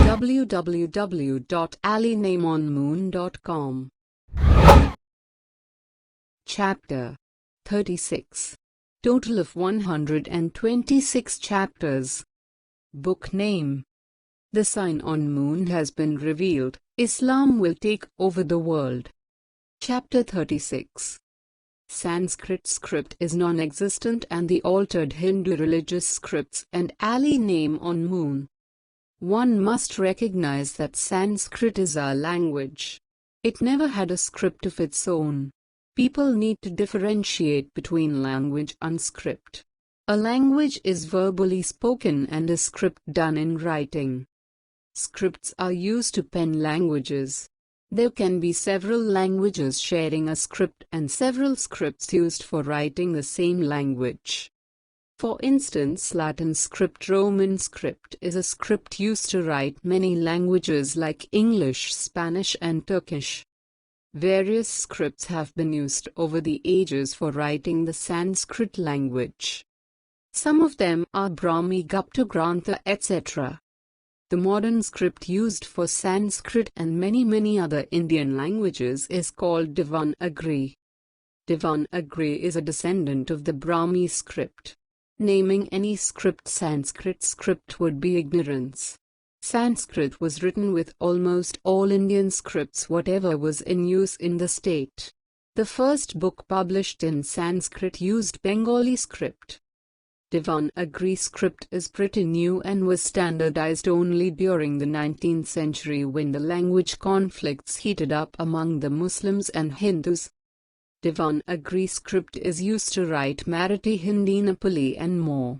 www.alinameonmoon.com. Chapter 36. Total of 126 chapters. Book name. The sign on moon has been revealed. Islam will take over the world. Chapter 36. Sanskrit script is non-existent and the altered Hindu religious scripts and Ali name on moon. One must recognize that Sanskrit is our language. It never had a script of its own. People need to differentiate between language and script. A language is verbally spoken and a script done in writing. Scripts are used to pen languages. There can be several languages sharing a script and several scripts used for writing the same language. For instance, Latin script, Roman script is a script used to write many languages like English, Spanish and Turkish. Various scripts have been used over the ages for writing the Sanskrit language. Some of them are Brahmi, Guppta, Grantha, etc. The modern script used for Sanskrit and many other Indian languages is called Devanagri. Devanagri is a descendant of the Brahmi script. Naming any script Sanskrit script would be ignorance. Sanskrit was written with almost all Indian scripts whatever was in use in the state. The first book published in Sanskrit used Bengali script. Devanagri script is pretty new and was standardized only during the 19th century when the language conflicts heated up among the Muslims and Hindus. Devanagri script is used to write Marathi, Hindi, Nepali and more.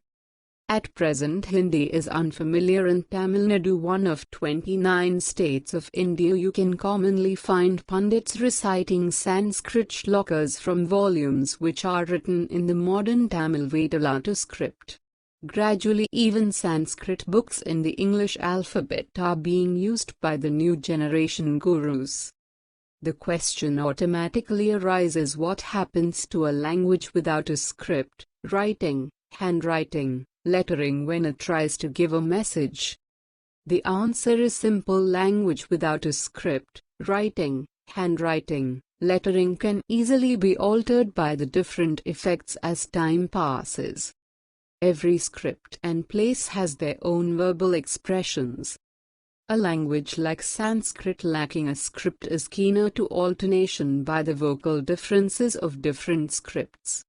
At present Hindi is unfamiliar in Tamil Nadu, one of 29 states of India. You can commonly find pundits reciting Sanskrit shlokas from volumes which are written in the modern Tamil Vedalatu script. Gradually even Sanskrit books in the English alphabet are being used by the new generation gurus. The question automatically arises, what happens to a language without a script, writing, handwriting, lettering when it tries to give a message? The answer is simple. Language without a script, writing, handwriting, lettering can easily be altered by the different effects as time passes. Every script and place has their own verbal expressions. A language like Sanskrit lacking a script is keener to alternation by the vocal differences of different scripts.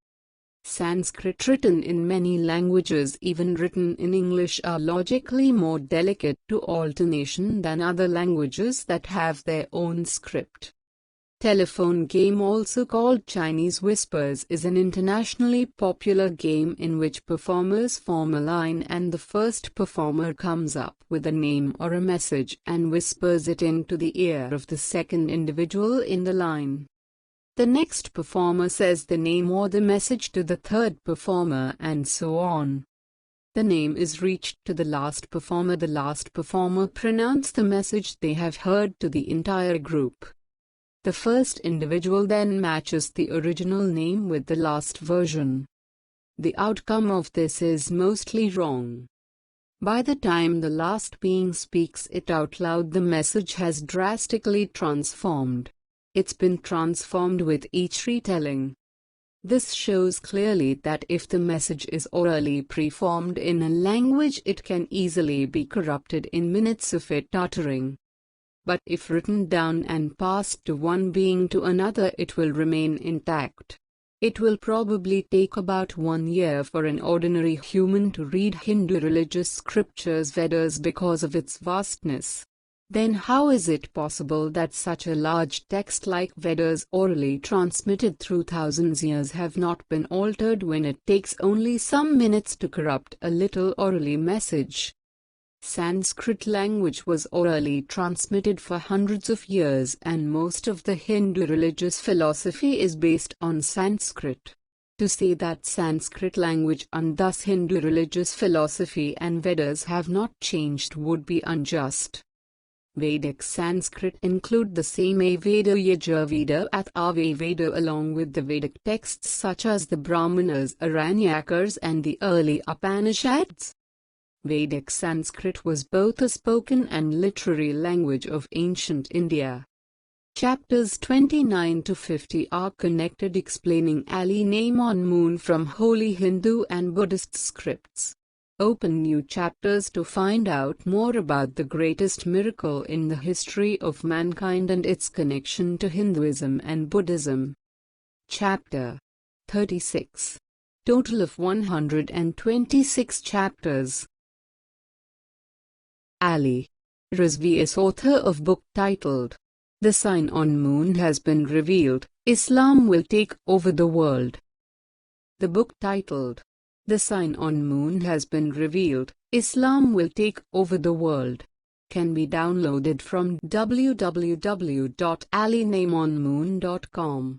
Sanskrit written in many languages, even written in English, are logically more delicate to alternation than other languages that have their own script. Telephone game, also called Chinese whispers, is an internationally popular game in which performers form a line and the first performer comes up with a name or a message and whispers it into the ear of the second individual in the line. The next performer says the name or the message to the third performer and so on. The name is reached to the last performer. The last performer pronounces the message they have heard to the entire group. The first individual then matches the original name with the last version. The outcome of this is mostly wrong. By the time the last being speaks it out loud, the message has drastically transformed. It's been transformed with each retelling. This shows clearly that if the message is orally preformed in a language, it can easily be corrupted in minutes of it uttering. But if written down and passed to one being to another, it will remain intact. It will probably take about 1 year for an ordinary human to read Hindu religious scriptures Vedas because of its vastness. Then how is it possible that such a large text like Vedas, orally transmitted through thousands years, have not been altered when it takes only some minutes to corrupt a little orally message? Sanskrit language was orally transmitted for hundreds of years, and most of the Hindu religious philosophy is based on Sanskrit. To say that Sanskrit language and thus Hindu religious philosophy and Vedas have not changed would be unjust. Vedic Sanskrit include the same Veda, Yajurveda, Atharva Veda along with the Vedic texts such as the Brahmanas, Aranyakas and the early Upanishads. Vedic Sanskrit was both a spoken and literary language of ancient India. Chapters 29 to 50 are connected, explaining Ali name on moon from holy Hindu and Buddhist scripts. Open new chapters to find out more about the greatest miracle in the history of mankind and its connection to Hinduism and Buddhism. Chapter 36. Total of 126 chapters. Ali Rizvi is author of book titled The Sign on Moon Has Been Revealed, Islam Will Take Over the World. The book titled The Sign on Moon Has Been Revealed, Islam Will Take Over the World can be downloaded from www.alinameonmoon.com.